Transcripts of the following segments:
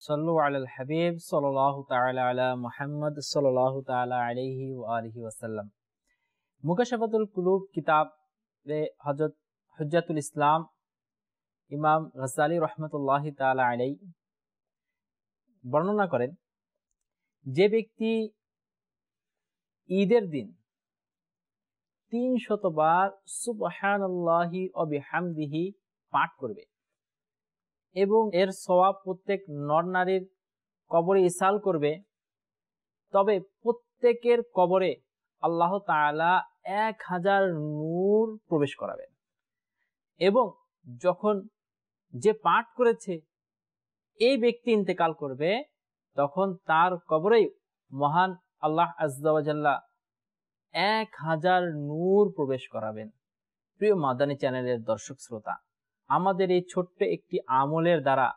সাল্লু আলাল হাবিব সাল্লাল্লাহু তাআলা আলা মুহাম্মদ সাল্লাল্লাহু তাআলা আলাইহি ওয়া আলিহি ওয়াসাল্লাম। মুকাশাফাতুল কুলুব কিতাবে হযরত হুজ্জাতুল ইসলাম ইমাম গাজ্জালী রাহমাতুল্লাহি তাআলা আলাইহি বর্ণনা করেন, যে ব্যক্তি ঈদের দিন 300 বার সুবহানাল্লাহি ওয়া বিহামদিহি পাঠ করবে এবং এর সওয়াব প্রত্যেক নর নারীর কবরে ইসাল করবে, তবে প্রত্যেকের কবরে আল্লাহ তাআলা 1000 নূর প্রবেশ করাবেন। এবং যখন যে পাঠ করেছে এই ব্যক্তি ইন্তেকাল করবে, তখন তার কবরেই মহান আল্লাহ আযজা ওয়া জাল্লা 1000 নূর প্রবেশ করাবেন। প্রিয় মাদানী চ্যানেলের দর্শক শ্রোতা, আমাদের এই ছোট্ট একটি আমলের দ্বারা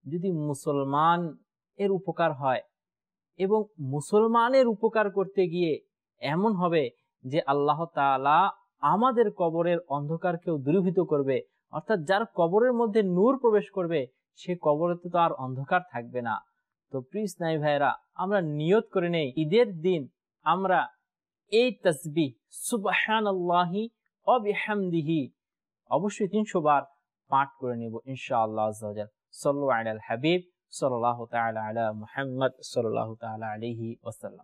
যদি মুসলমান এর উপকার হয়, এবং মুসলমানের উপকার করতে গিয়ে এমন হবে যে আল্লাহ তাআলা আমাদের কবরের অন্ধকারকেও দূরীভূত করবে, অর্থাৎ যার কবরের মধ্যে নূর প্রবেশ করবে সে কবরেতে তো আর অন্ধকার থাকবে না। তো প্রিয় ইসলামী ভাইরা, আমরা নিয়ত করে নেই ঈদের দিন আমরা এই তাসবিহ সুবহানাল্লাহি ওয়া বিহামদিহি অবশ্যই 300 বার পাঠ করে নেব ইনশাআল্লাহ আযজা ওয়া জাল। সাল্লু আলাল হাবিব সাল্লাল্লাহু তাআলা আলা মুহাম্মদ সাল্লাল্লাহু তাআলা আলাইহি ওয়াসাল্লাম।